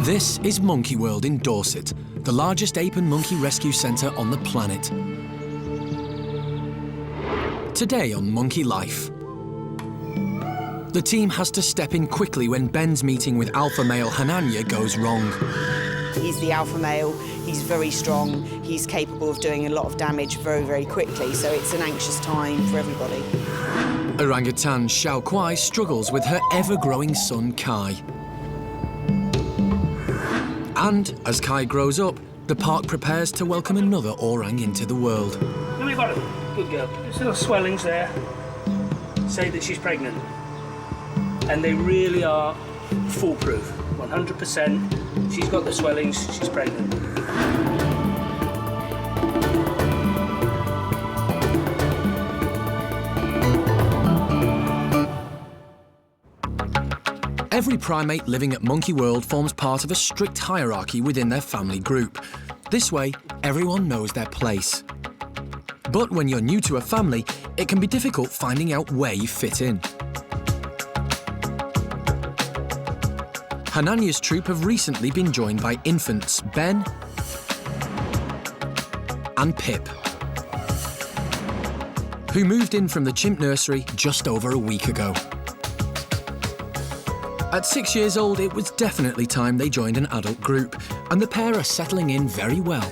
This is Monkey World in Dorset, the largest ape and monkey rescue centre on the planet. Today on Monkey Life. The team has to step in quickly when Ben's meeting with alpha male Hananya goes wrong. He's the alpha male, he's very strong, he's capable of doing a lot of damage very, very quickly, so it's an anxious time for everybody. Orang-utan Hsiao-Quai struggles with her ever-growing son, Kai. And as Kai grows up, the park prepares to welcome another orang into the world. Here we've got her. Good girl. There's little swellings there. Say that she's pregnant. And they really are foolproof. 100%. She's got the swellings, she's pregnant. Every primate living at Monkey World forms part of a strict hierarchy within their family group. This way, everyone knows their place. But when you're new to a family, it can be difficult finding out where you fit in. Hananya's troop have recently been joined by infants Ben and Pip, who moved in from the chimp nursery just over a week ago. At 6 years old, it was definitely time they joined an adult group, and the pair are settling in very well.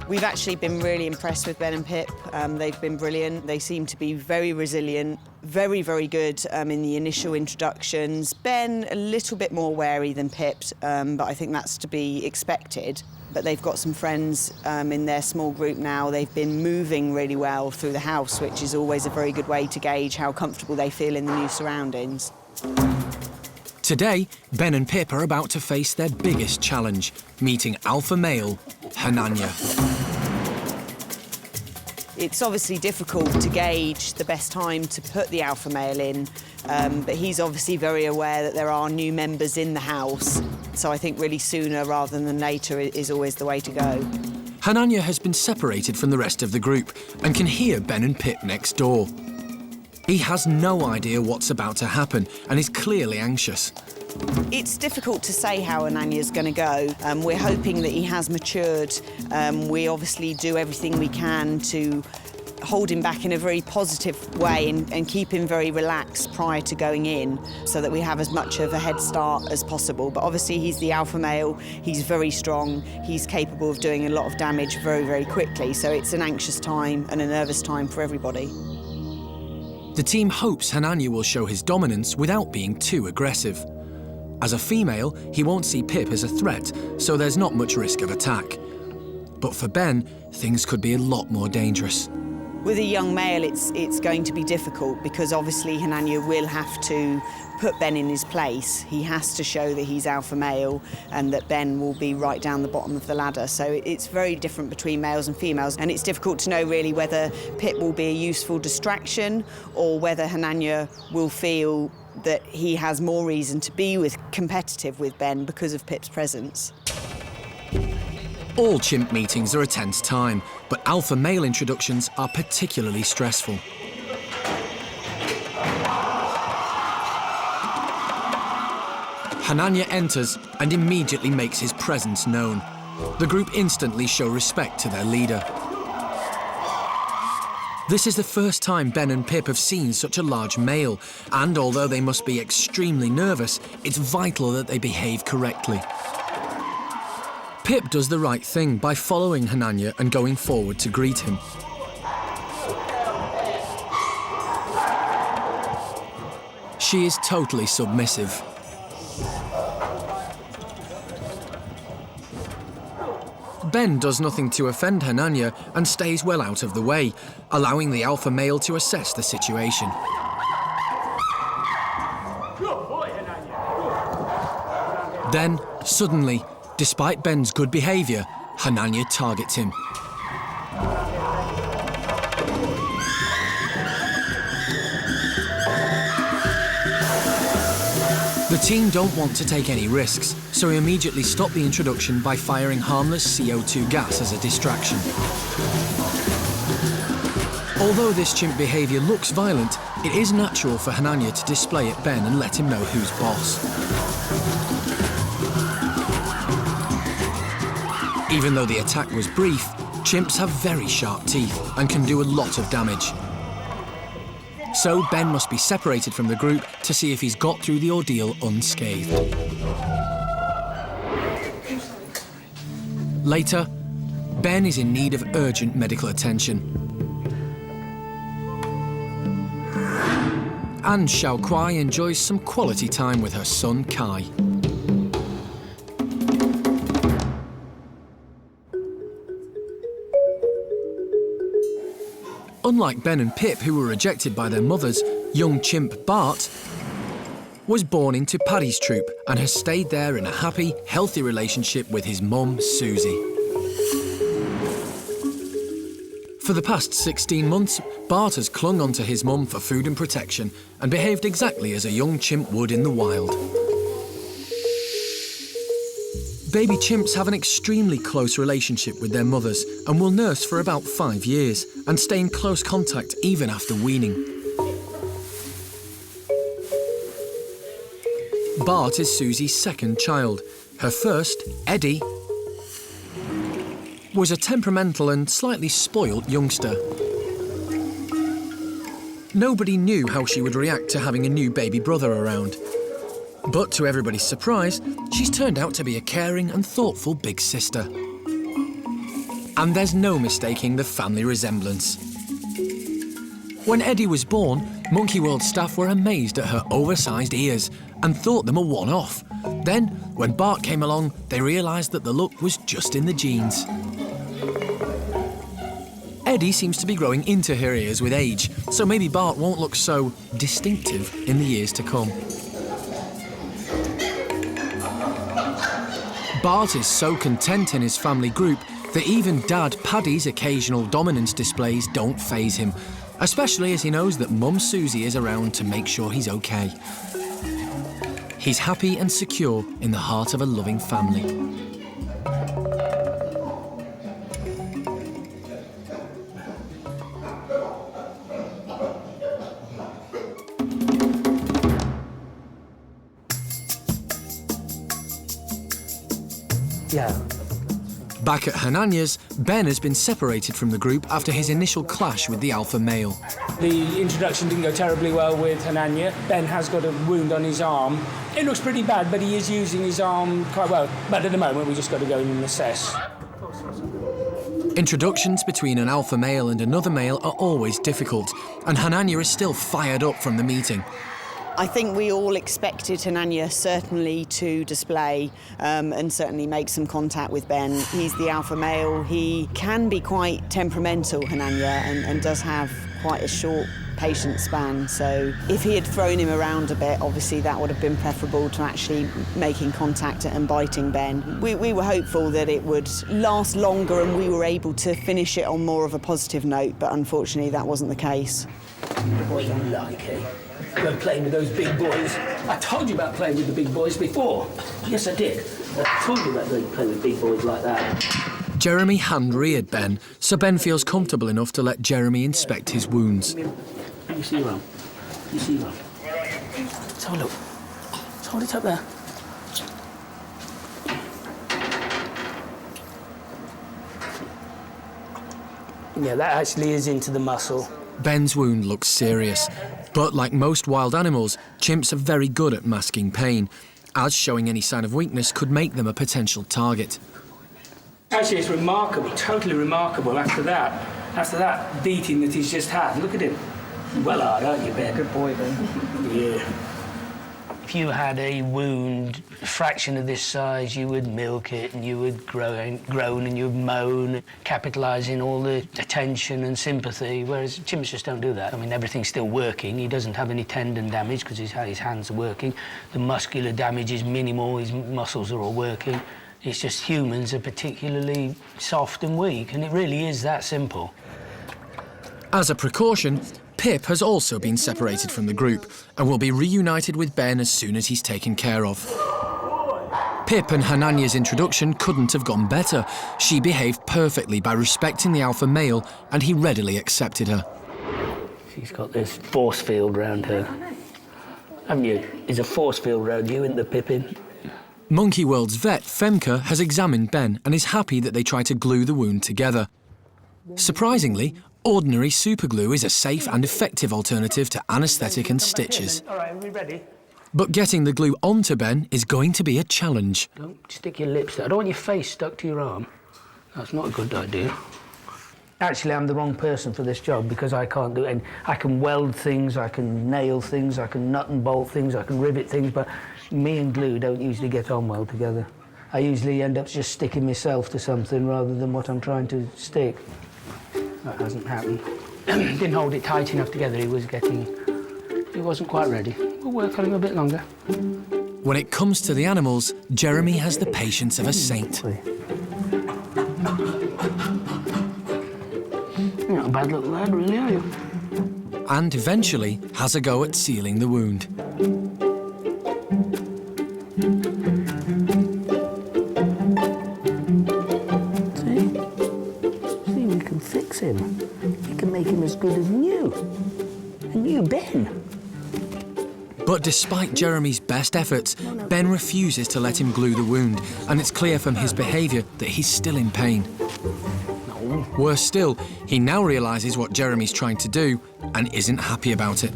We've actually been really impressed with Ben and Pip. They've been brilliant. They seem to be very resilient, very, very good in the initial introductions. Ben, a little bit more wary than Pip, but I think that's to be expected. But they've got some friends in their small group now. They've been moving really well through the house, which is always a very good way to gauge how comfortable they feel in the new surroundings. Today, Ben and Pip are about to face their biggest challenge, meeting alpha male Hananya. It's obviously difficult to gauge the best time to put the alpha male in, but he's obviously very aware that there are new members in the house, so I think really sooner rather than later is always the way to go. Hananya has been separated from the rest of the group and can hear Ben and Pip next door. He has no idea what's about to happen and is clearly anxious. It's difficult to say how Hananya's going to go. We're hoping that he has matured. We obviously do everything we can to hold him back in a very positive way and keep him very relaxed prior to going in so that we have as much of a head start as possible. But obviously he's the alpha male, he's very strong, he's capable of doing a lot of damage very, very quickly, so it's an anxious time and a nervous time for everybody. The team hopes Hananya will show his dominance without being too aggressive. As a female, he won't see Pip as a threat, so there's not much risk of attack. But for Ben, things could be a lot more dangerous. With a young male, it's going to be difficult because obviously Hananya will have to put Ben in his place. He has to show that he's alpha male and that Ben will be right down the bottom of the ladder. So it's very different between males and females, and it's difficult to know really whether Pip will be a useful distraction or whether Hananya will feel that he has more reason to be competitive with Ben because of Pip's presence. All chimp meetings are a tense time, but alpha male introductions are particularly stressful. Hananya enters and immediately makes his presence known. The group instantly show respect to their leader. This is the first time Ben and Pip have seen such a large male, and although they must be extremely nervous, it's vital that they behave correctly. Pip does the right thing by following Hananya and going forward to greet him. She is totally submissive. Ben does nothing to offend Hananya and stays well out of the way, allowing the alpha male to assess the situation. Then, suddenly, despite Ben's good behaviour, Hananya targets him. The team don't want to take any risks, so we immediately stop the introduction by firing harmless CO2 gas as a distraction. Although this chimp behaviour looks violent, it is natural for Hananya to display at Ben and let him know who's boss. Even though the attack was brief, chimps have very sharp teeth and can do a lot of damage. So Ben must be separated from the group to see if he's got through the ordeal unscathed. Later, Ben is in need of urgent medical attention. And Hsiao-Quai enjoys some quality time with her son, Kai. Unlike Ben and Pip, who were rejected by their mothers, young chimp Bart was born into Paddy's troop and has stayed there in a happy, healthy relationship with his mum, Susie. For the past 16 months, Bart has clung onto his mum for food and protection and behaved exactly as a young chimp would in the wild. Baby chimps have an extremely close relationship with their mothers and will nurse for about 5 years and stay in close contact even after weaning. Bart is Susie's second child. Her first, Eddie, was a temperamental and slightly spoilt youngster. Nobody knew how she would react to having a new baby brother around. But to everybody's surprise, she's turned out to be a caring and thoughtful big sister. And there's no mistaking the family resemblance. When Eddie was born, Monkey World staff were amazed at her oversized ears and thought them a one-off. Then, when Bart came along, they realised that the look was just in the genes. Eddie seems to be growing into her ears with age, so maybe Bart won't look so distinctive in the years to come. Bart is so content in his family group that even Dad Paddy's occasional dominance displays don't faze him, especially as he knows that Mum Susie is around to make sure he's okay. He's happy and secure in the heart of a loving family. Yeah. Back at Hananya's, Ben has been separated from the group after his initial clash with the alpha male. The introduction didn't go terribly well with Hananya. Ben has got a wound on his arm. It looks pretty bad, but he is using his arm quite well. But at the moment, we just got to go in and assess. Introductions between an alpha male and another male are always difficult, and Hananya is still fired up from the meeting. I think we all expected Hananya certainly to display and certainly make some contact with Ben. He's the alpha male. He can be quite temperamental, Hananya, and does have quite a short patience span. So if he had thrown him around a bit, obviously that would have been preferable to actually making contact and biting Ben. We were hopeful that it would last longer and we were able to finish it on more of a positive note, but unfortunately that wasn't the case. Boy, you like it. Go playing with those big boys. I told you about playing with the big boys before. Yes, I did. I told you about playing with big boys like that. Jeremy hand-reared Ben, so Ben feels comfortable enough to let Jeremy inspect his wounds. You see one? You see one? Let's have a look. Let's hold it up there. Yeah, that actually is into the muscle. Ben's wound looks serious, but like most wild animals, chimps are very good at masking pain, as showing any sign of weakness could make them a potential target. Actually, it's remarkable, totally remarkable after that beating that he's just had. Look at him. Well, aren't you, Ben? Good boy, Ben. Yeah. If you had a wound a fraction of this size, you would milk it and you would groan and you would moan, capitalising all the attention and sympathy, whereas chimps just don't do that. I mean, everything's still working. He doesn't have any tendon damage because his hands are working. The muscular damage is minimal. His muscles are all working. It's just humans are particularly soft and weak, and it really is that simple. As a precaution, Pip has also been separated from the group and will be reunited with Ben as soon as he's taken care of. Pip and Hananya's introduction couldn't have gone better. She behaved perfectly by respecting the alpha male, and he readily accepted her. She's got this force field round her. Haven't you? There's a force field round you, isn't there, Pippin? Monkey World's vet, Femke, has examined Ben and is happy that they try to glue the wound together. Surprisingly, ordinary superglue is a safe and effective alternative to anaesthetic and stitches. All right, are we ready? But getting the glue onto Ben is going to be a challenge. Don't stick your lips there. I don't want your face stuck to your arm. That's not a good idea. Actually, I'm the wrong person for this job because I can't do it. I can weld things, I can nail things, I can nut and bolt things, I can rivet things, but me and glue don't usually get on well together. I usually end up just sticking myself to something rather than what I'm trying to stick. That hasn't happened. Didn't hold it tight enough together. He wasn't quite ready. We'll work on him a bit longer. When it comes to the animals, Jeremy has the patience of a saint. You're not a bad little lad, really, are you? And eventually has a go at sealing the wound. See, we can fix him. We can make him as good as new. A new Ben. But despite Jeremy's best efforts, Ben refuses to let him glue the wound, and it's clear from his behaviour that he's still in pain. Worse still, he now realises what Jeremy's trying to do and isn't happy about it.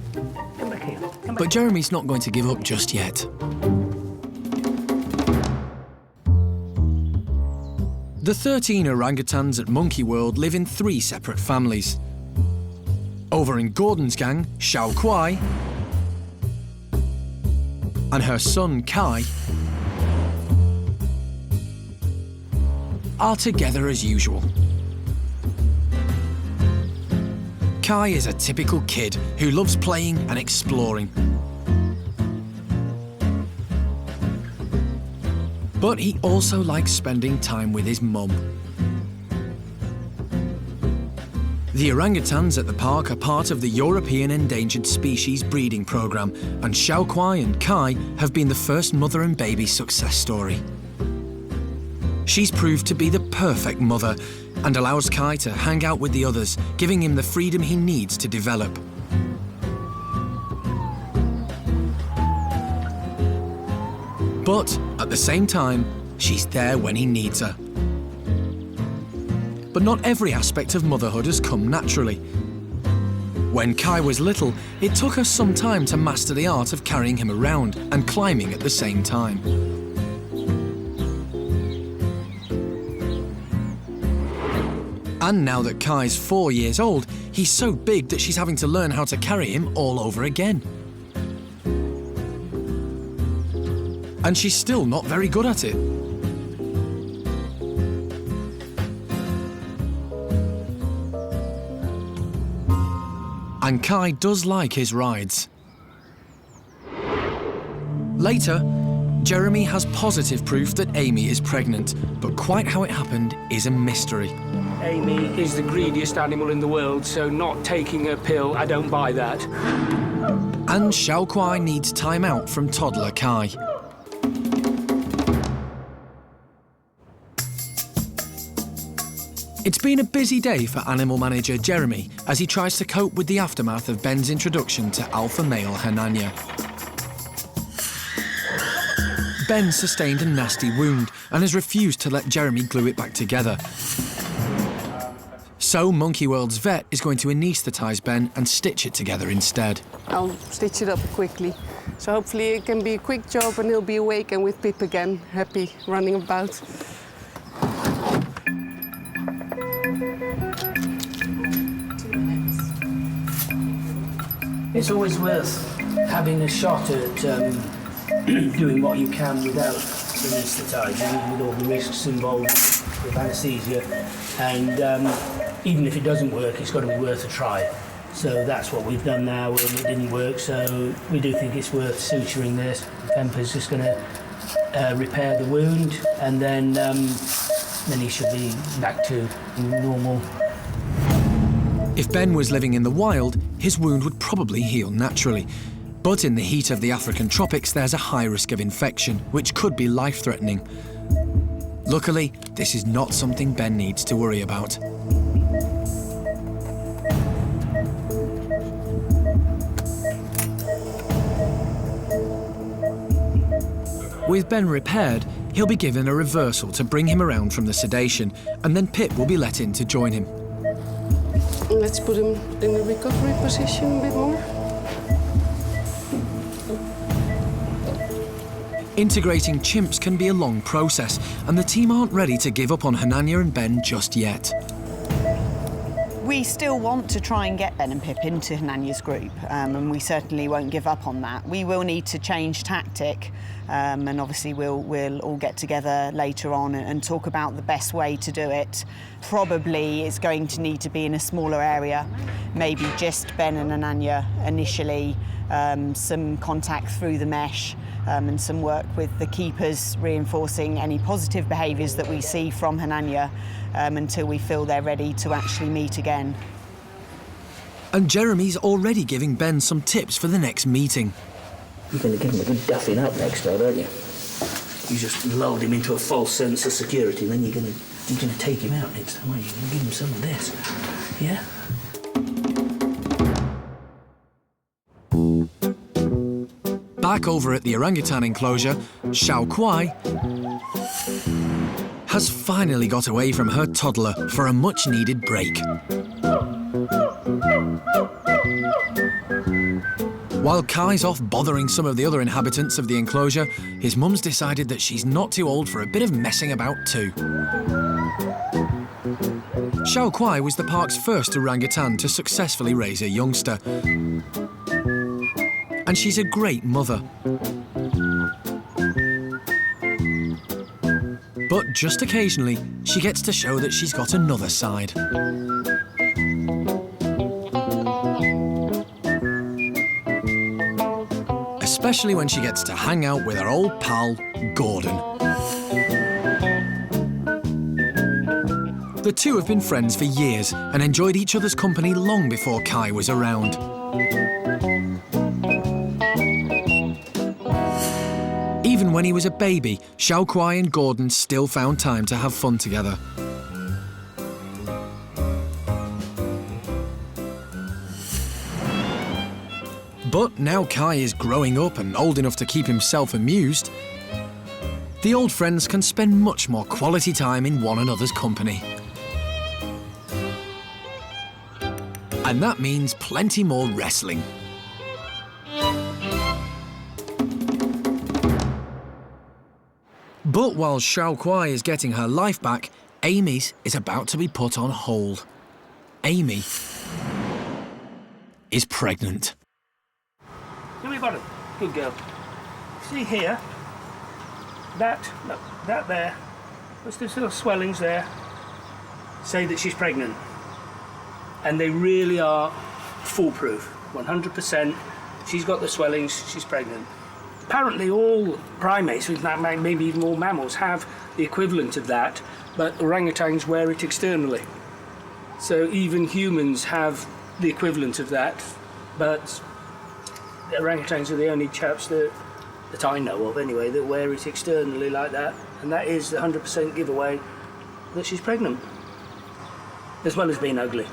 Come back here. But Jeremy's not going to give up just yet. The 13 orangutans at Monkey World live in 3 separate families. Over in Gordon's gang, Hsiao-Quai and her son, Kai, are together as usual. Kai is a typical kid who loves playing and exploring. But he also likes spending time with his mum. The orangutans at the park are part of the European Endangered Species breeding programme, and Hsiao-Quai and Kai have been the first mother and baby success story. She's proved to be the perfect mother and allows Kai to hang out with the others, giving him the freedom he needs to develop. But at the same time, she's there when he needs her. But not every aspect of motherhood has come naturally. When Kai was little, it took her some time to master the art of carrying him around and climbing at the same time. And now that Kai's 4 years old, he's so big that she's having to learn how to carry him all over again. And she's still not very good at it. And Kai does like his rides. Later, Jeremy has positive proof that Amy is pregnant, but quite how it happened is a mystery. Amy is the greediest animal in the world, so not taking her pill, I don't buy that. And Hsiao-Quai needs time out from toddler Kai. It's been a busy day for animal manager Jeremy as he tries to cope with the aftermath of Ben's introduction to alpha male Hananya. Ben sustained a nasty wound and has refused to let Jeremy glue it back together. So Monkey World's vet is going to anaesthetise Ben and stitch it together instead. I'll stitch it up quickly. So hopefully it can be a quick job and he'll be awake and with Pip again, happy, running about. It's always worth having a shot at doing what you can without anaesthetising, with all the risks involved with anaesthesia. And even if it doesn't work, it's got to be worth a try. So that's what we've done now, and it didn't work, so we do think it's worth suturing this. Femke's just going to repair the wound, and then he should be back to normal. If Ben was living in the wild, his wound would probably heal naturally. But in the heat of the African tropics, there's a high risk of infection, which could be life-threatening. Luckily, this is not something Ben needs to worry about. With Ben repaired, he'll be given a reversal to bring him around from the sedation, and then Pip will be let in to join him. Let's put him in a recovery position a bit more. Integrating chimps can be a long process, and the team aren't ready to give up on Hananya and Ben just yet. We still want to try and get Ben and Pip into Hananya's group, and we certainly won't give up on that. We will need to change tactic, and obviously we'll all get together later on and talk about the best way to do it. Probably it's going to need to be in a smaller area, maybe just Ben and Hananya initially, some contact through the mesh, and some work with the keepers reinforcing any positive behaviours that we see from Hananya until we feel they're ready to actually meet again. And Jeremy's already giving Ben some tips for the next meeting. You're going to give him a good duffing up next time, aren't you? You just lulled him into a false sense of security, and then you're going to take him out next time. You're going to give him some of this, yeah? Back over at the orangutan enclosure, Hsiao-Quai has finally got away from her toddler for a much-needed break. While Kai's off bothering some of the other inhabitants of the enclosure, his mum's decided that she's not too old for a bit of messing about too. Hsiao-Quai was the park's first orangutan to successfully raise a youngster. And she's a great mother. But just occasionally, she gets to show that she's got another side. Especially when she gets to hang out with her old pal, Gordon. The two have been friends for years and enjoyed each other's company long before Kai was around. Even when he was a baby, Hsiao-Quai and Gordon still found time to have fun together. But now Kai is growing up and old enough to keep himself amused, the old friends can spend much more quality time in one another's company. And that means plenty more wrestling. But while Hsiao-Quai is getting her life back, Amy's is about to be put on hold. Amy is pregnant. Here we got it. Good girl. See here? That there. There's little swellings there. Say that she's pregnant. And they really are foolproof. 100%. She's got the swellings, she's pregnant. Apparently all primates, maybe even all mammals, have the equivalent of that, but orangutans wear it externally. So even humans have the equivalent of that, but the orangutans are the only chaps that I know of anyway, that wear it externally like that, and that is the 100% giveaway that she's pregnant, as well as being ugly.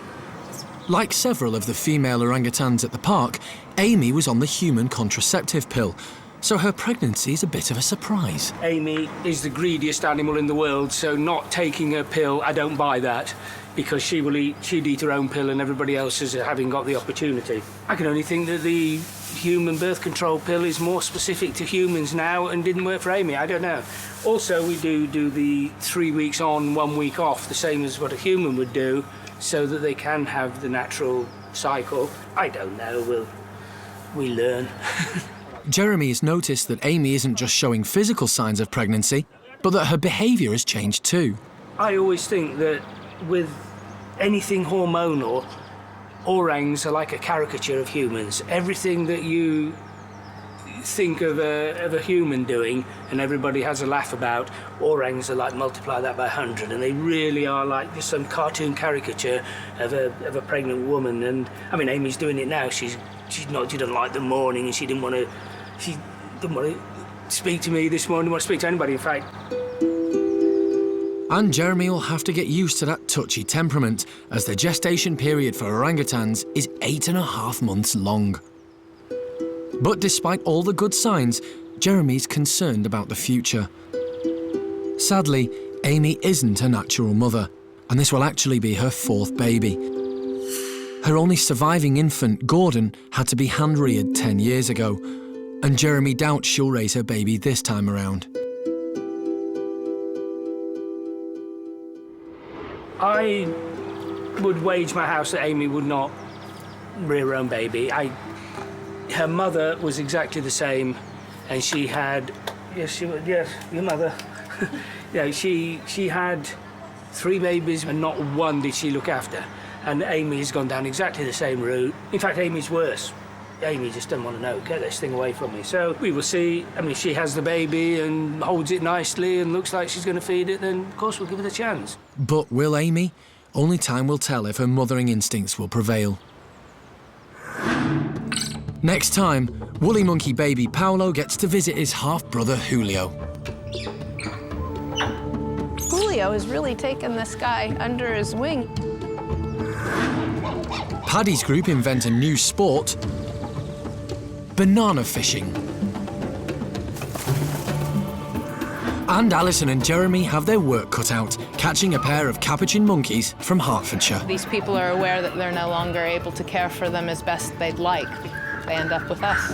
Like several of the female orangutans at the park, Amy was on the human contraceptive pill, so her pregnancy is a bit of a surprise. Amy is the greediest animal in the world, so not taking her pill, I don't buy that, because she'd eat her own pill and everybody else is having got the opportunity. I can only think that the human birth control pill is more specific to humans now and didn't work for Amy, I don't know. Also, we do the 3 weeks on, 1 week off, the same as what a human would do, so that they can have the natural cycle. I don't know, we learn. Jeremy has noticed that Amy isn't just showing physical signs of pregnancy, but that her behaviour has changed too. I always think that with anything hormonal, orangs are like a caricature of humans. Everything that you think of a human doing and everybody has a laugh about, orangs are like multiply that by 100, and they really are like just some cartoon caricature of a pregnant woman. And I mean, Amy's doing it now. She didn't like the morning, and she didn't want to speak to me this morning, didn't want to speak to anybody, in fact. And Jeremy will have to get used to that touchy temperament, as the gestation period for orangutans is 8.5 months long. But despite all the good signs, Jeremy's concerned about the future. Sadly, Amy isn't a natural mother, and this will actually be her 4th baby. Her only surviving infant, Gordon, had to be hand-reared 10 years ago, and Jeremy doubts she'll raise her baby this time around. I would wage my house that Amy would not rear her own baby. Her mother was exactly the same, and she had, yes, your mother. Yeah, she had 3 babies and not one did she look after. And Amy's gone down exactly the same route. In fact, Amy's worse. Amy just doesn't want to know, get this thing away from me. So we will see. I mean, if she has the baby and holds it nicely and looks like she's going to feed it, then of course we'll give it a chance. But will Amy? Only time will tell if her mothering instincts will prevail. Next time, woolly monkey baby Paolo gets to visit his half-brother Julio. Julio has really taken this guy under his wing. Paddy's group invent a new sport, banana fishing. And Alison and Jeremy have their work cut out, catching a pair of capuchin monkeys from Hertfordshire. These people are aware that they're no longer able to care for them as best they'd like. They end up with us.